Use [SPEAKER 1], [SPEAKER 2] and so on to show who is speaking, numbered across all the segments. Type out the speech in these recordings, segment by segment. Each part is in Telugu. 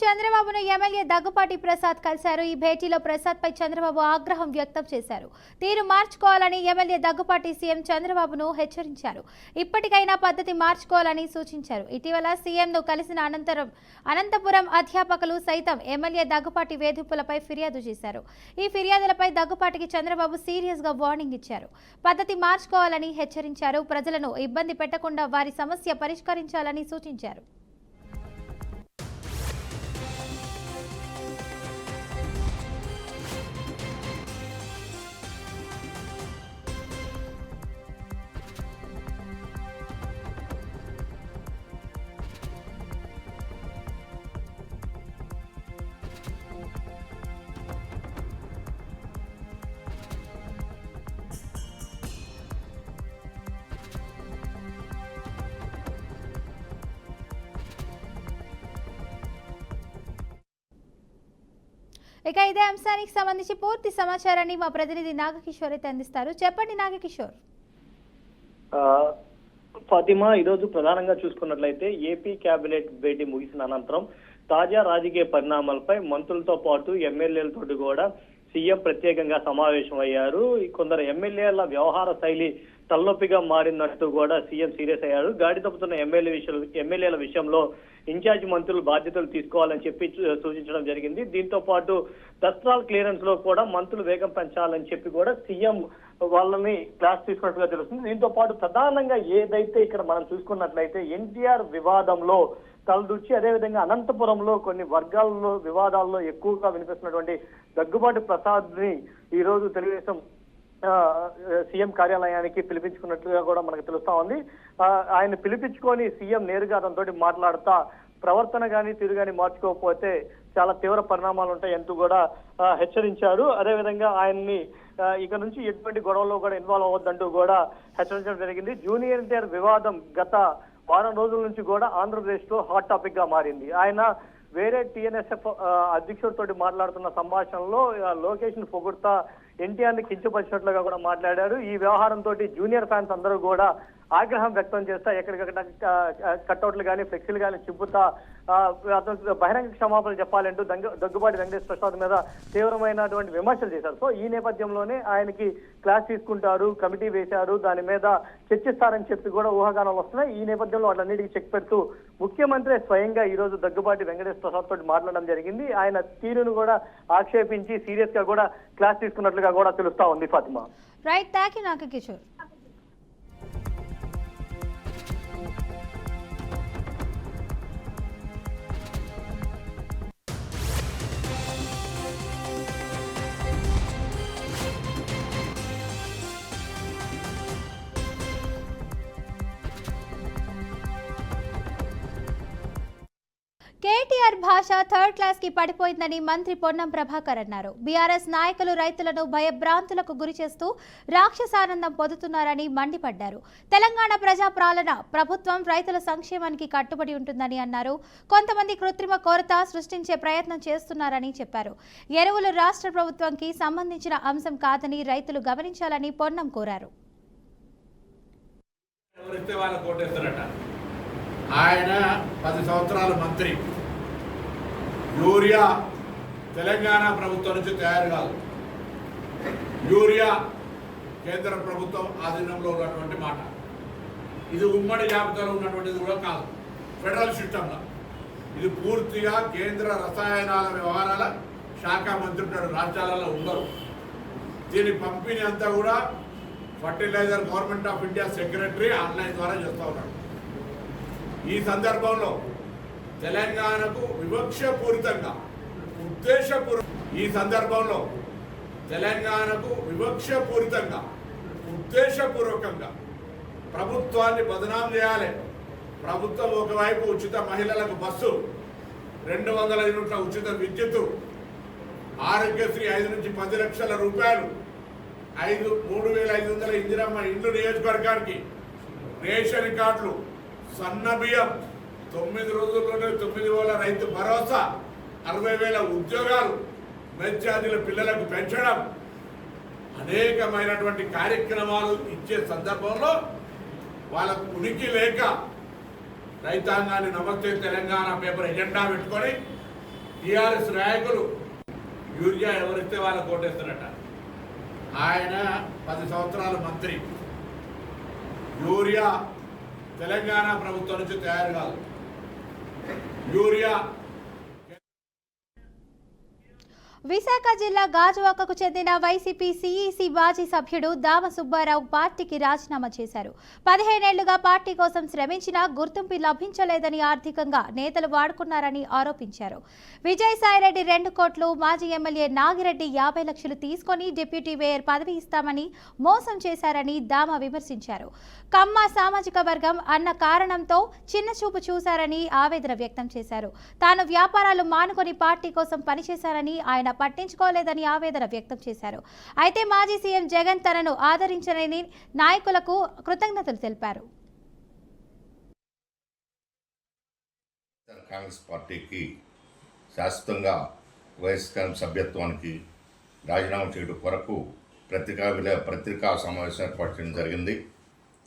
[SPEAKER 1] చంద్రబాబును ఎమ్మెల్యే దగ్గుపాటి ప్రసాద్ కలిశారు. ఈ భేటీలో ప్రసాద్ పై చంద్రబాబు ఆగ్రహం వ్యక్తం చేశారు. తీరు మార్చుకోవాలని ఎమ్మెల్యే దగ్గుపాటి సీఎం చంద్రబాబును హెచ్చరించారు. ఇప్పటికైనా పద్ధతి మార్చుకోవాలని సూచించారు. ఇటీవల సీఎంను కలిసిన అనంతపురం అధ్యాపకులు సైతం ఎమ్మెల్యే దగ్గుపాటి వేధింపులపై ఫిర్యాదు చేశారు. ఈ ఫిర్యాదులపై దగ్గుపాటికి చంద్రబాబు సీరియస్ గా వార్నింగ్ ఇచ్చారు. పద్ధతి మార్చుకోవాలని హెచ్చరించారు. ప్రజలను ఇబ్బంది పెట్టకుండా వారి సమస్య పరిష్కరించాలని సూచించారు. ఇక ఇదే అంశానికి సంబంధించి పూర్తి సమాచారాన్ని మా ప్రతినిధి నాగకిషోర్ అయితే అందిస్తారు. చెప్పండి నాగకిషోర్.
[SPEAKER 2] ఫాతిమా, ఈరోజు ప్రధానంగా చూసుకున్నట్లయితే ఏపీ కేబినెట్ భేటీ ముగిసిన అనంతరం తాజా రాజకీయ పరిణామాలపై మంత్రులతో పాటు ఎమ్మెల్యేలతో కూడా సీఎం ప్రత్యేకంగా సమావేశం అయ్యారు. కొందరు ఎమ్మెల్యేల వ్యవహార శైలి తలనొప్పిగా మారినట్టు కూడా సీఎం సీరియస్ అయ్యారు. గాడి తప్పుతున్న ఎమ్మెల్యేల విషయంలో ఇన్ఛార్జి మంత్రులు బాధ్యతలు తీసుకోవాలని చెప్పి సూచించడం జరిగింది. దీంతో పాటు దస్త్రాల్ క్లియరెన్స్ లో కూడా మంత్రులు వేగం పెంచాలని చెప్పి కూడా సీఎం వాళ్ళని క్లాస్ తీసుకున్నట్టుగా తెలుస్తుంది. దీంతో పాటు ప్రధానంగా ఏదైతే ఇక్కడ మనం చూసుకున్నట్లయితే ఎన్టీఆర్ వివాదంలో తలదూచి, అదేవిధంగా అనంతపురంలో కొన్ని వర్గాల్లో వివాదాల్లో ఎక్కువగా వినిపిస్తున్నటువంటి దగ్గుబాటి ప్రసాద్ ని ఈ రోజు తెలుగుదేశం సీఎం కార్యాలయానికి పిలిపించుకున్నట్లుగా కూడా మనకు తెలుస్తా ఉంది. ఆయన పిలిపించుకొని సీఎం నేరుగా అతనితోటి మాట్లాడుతా ప్రవర్తన కానీ తీరు కానీ మార్చుకోకపోతే చాలా తీవ్ర పరిణామాలు ఉంటాయి అంటూ కూడా హెచ్చరించారు. అదేవిధంగా ఆయన్ని ఇక నుంచి ఎటువంటి గొడవల్లో కూడా ఇన్వాల్వ్ అవ్వద్దంటూ కూడా హెచ్చరించడం జరిగింది. జూనియర్ ఎన్టీఆర్ వివాదం గత వారం రోజుల నుంచి కూడా ఆంధ్రప్రదేశ్ లో హాట్ టాపిక్ గా మారింది. ఆయన వేరే టీఎన్ఎస్ఎఫ్ అధ్యక్షుడితో మాట్లాడుతున్న సంభాషణలో లోకేష్ ను పొగుడుతా ఎన్టీఆర్ ని కించపరిచినట్లుగా కూడా మాట్లాడారు. ఈ వ్యవహారంతో జూనియర్ ఫ్యాన్స్ అందరూ కూడా ఆగ్రహం వ్యక్తం చేస్తా ఎక్కడికక్కడ కట్అవుట్లు కానీ ఫ్లెక్సీలు కానీ చింపుతా బహిరంగ క్షమాపణలు చెప్పాలంటూ దగ్గుబాటి వెంకటేశ్వర ప్రసాద్ మీద తీవ్రమైనటువంటి విమర్శలు చేశారు. సో ఈ నేపథ్యంలోనే ఆయనకి క్లాస్ తీసుకుంటారు, కమిటీ వేశారు, దాని మీద చర్చిస్తారని చెప్పి కూడా ఊహాగానాలు వస్తున్నాయి. ఈ నేపథ్యంలో వాటన్నిటికీ చెక్ పెడుతూ ముఖ్యమంత్రి స్వయంగా ఈ రోజు దగ్గుబాటి వెంకటేశ్వర ప్రసాద్ తోటి మాట్లాడడం జరిగింది. ఆయన తీరును కూడా ఆక్షేపించి సీరియస్ గా కూడా క్లాస్ తీసుకున్నట్లుగా కూడా తెలుస్తా ఉంది. Fatima,
[SPEAKER 1] right, thank you Nagakishore. కేటీఆర్ భాష థర్డ్ క్లాస్ కి పడిపోయిందని మంత్రి పొన్నం ప్రభాకర్ అన్నారు. బీఆర్ఎస్ నాయకులు రైతులను భయభ్రాంతులకు గురి చేస్తూ రాక్షసానందం పొందుతున్నారని మండిపడ్డారు. తెలంగాణ ప్రజాపాలన ప్రభుత్వం రైతుల సంక్షేమానికి కట్టుబడి ఉంటుందని అన్నారు. కొంతమంది కృత్రిమ కొరత సృష్టించే ప్రయత్నం చేస్తున్నారని చెప్పారు. ఎరువులు రాష్ట్ర ప్రభుత్వంకి సంబంధించిన అంశం కాదని రైతులు గమనించాలని పొన్నం కోరారు.
[SPEAKER 3] ఆయన 10 సంవత్సరాల మంత్రి. యూరియా తెలంగాణ ప్రభుత్వం నుంచి తయారు కాదు, యూరియా కేంద్ర ప్రభుత్వం ఆధీనంలో ఉన్నటువంటి మాట. ఇది ఉమ్మడి జాబితాలో ఉన్నటువంటిది కూడా కాదు, ఫెడరల్ సిస్టంలో. ఇది పూర్తిగా కేంద్ర రసాయనాల వ్యవహారాల శాఖ మంత్రి ఉంటాడు, రాష్ట్రాలలో ఉండరు. దీని పంపిణీ అంతా కూడా fertiliser government of India secretary online ద్వారా చేస్తూ ఉన్నాడు. ఈ సందర్భంలో తెలంగాణకు వివక్షపూరితంగా ఉద్దేశపూర్వకంగా ప్రభుత్వాన్ని బదనాం చేయాలి. ప్రభుత్వం ఒకవైపు ఉచిత మహిళలకు బస్సు, 200 యూనిట్ల ఉచిత విద్యుత్తు, ఆరోగ్యశ్రీ 5 నుంచి 10 లక్షల రూపాయలు, 3,500 ఇందిరమ్మ ఇండ్లు నియోజకవర్గానికి, రేషన్ కార్డులు, సన్న బియ్యం, 9 రోజుల్లోనే 9,000 రైతు భరోసా, 60,000 ఉద్యోగాలు, విద్యార్థుల పిల్లలకు పెంచడం, అనేకమైనటువంటి కార్యక్రమాలు ఇచ్చే సందర్భంలో వాళ్ళకు ఉనికి లేక రైతాంగాన్ని నమస్తే తెలంగాణ పేపర్ ఎజెండా పెట్టుకొని టీఆర్ఎస్ నాయకులు యూరియా ఎవరిస్తే వాళ్ళకు ఓటేస్తారట. ఆయన 10 సంవత్సరాలు మంత్రి. యూరియా తెలంగాణ ప్రభుత్వం నుంచి తయారు కాదు. యూరియా
[SPEAKER 1] విశాఖ జిల్లా గాజువాకకు చెందిన వైసీపీ సిఈసి మాజీ సభ్యుడు దామ సుబ్బారావు పార్టీకి రాజీనామా చేశారు. 15 ఏళ్లుగా పార్టీ కోసం శ్రమించినా గుర్తింపు లభించలేదని, ఆర్థికంగా నేతలు వాడుకున్నారని ఆరోపించారు. విజయసాయిరెడ్డి 2 కోట్లు, మాజీ ఎమ్మెల్యే నాగిరెడ్డి 50 లక్షలు తీసుకొని డిప్యూటీ మేయర్ పదవి ఇస్తామని మోసం చేశారని దామ విమర్శించారు. కమ్మ సామాజిక వర్గం అన్న కారణంతో చిన్నచూపు చూశారని ఆవేదన వ్యక్తం చేశారు. తాను వ్యాపారాలు మానుకొని పార్టీ కోసం పనిచేశారని, ఆయన పట్టించుకోలేదని ఆవేదన వ్యక్తం చేశారు. అయితే మాజీ సీఎం జగన్ తనను ఆదరించని నాయకులకు కృతజ్ఞతలు తెలిపారు.
[SPEAKER 4] కాంగ్రెస్ పార్టీకి శాశ్వతంగా వైఎస్ఆర్ సభ్యత్వానికి రాజీనామా చేయడం కొరకు పత్రికా సమావేశం ఏర్పాటు చేయడం జరిగింది.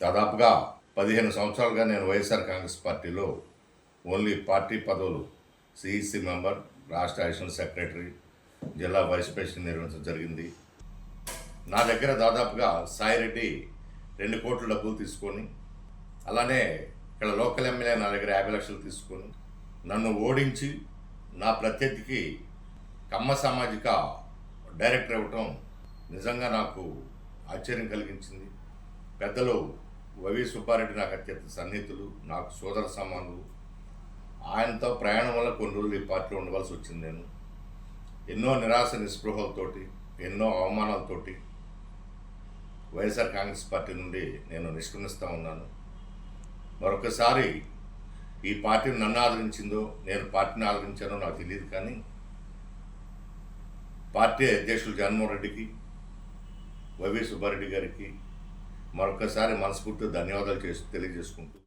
[SPEAKER 4] దాదాపుగా 15 సంవత్సరాలుగా నేను వైఎస్ఆర్ కాంగ్రెస్ పార్టీలో ఓన్లీ పార్టీ పదవులు సిఈసి మెంబర్, రాష్ట్ర అడిషనల్ సెక్రటరీ, జిల్లా వైస్ ప్రెసిడెంట్ నిర్వహించడం జరిగింది. నా దగ్గర దాదాపుగా సాయిరెడ్డి 2 కోట్ల డబ్బులు తీసుకొని, అలానే ఇక్కడ లోకల్ ఎమ్మెల్యే నా దగ్గర 50 లక్షలు తీసుకొని నన్ను ఓడించి నా ప్రత్యర్థికి కమ్మ సామాజిక డైరెక్టర్ ఇవ్వటం నిజంగా నాకు ఆశ్చర్యం కలిగించింది. పెద్దలు వైవి సుబ్బారెడ్డి నాకు అత్యంత సన్నిహితులు, నాకు సోదర సమానులు. ఆయనతో ప్రయాణం వల్ల కొన్ని రోజులు ఈ పార్టీలో ఉండవలసి వచ్చింది. నేను ఎన్నో నిరాశ నిస్పృహలతోటి, ఎన్నో అవమానాలతోటి వైఎస్ఆర్ కాంగ్రెస్ పార్టీ నుండి నేను నిష్క్రమిస్తూ ఉన్నాను. మరొకసారి ఈ పార్టీని నన్ను ఆదరించిందో, నేను పార్టీని ఆదరించానో నాకు తెలియదు. కానీ పార్టీ అధ్యక్షులు జగన్మోహన్ రెడ్డికి, వైవి సుబ్బారెడ్డి గారికి మరొకసారి మనస్ఫూర్తిగా ధన్యవాదాలు తెలియజేసుకుంటూ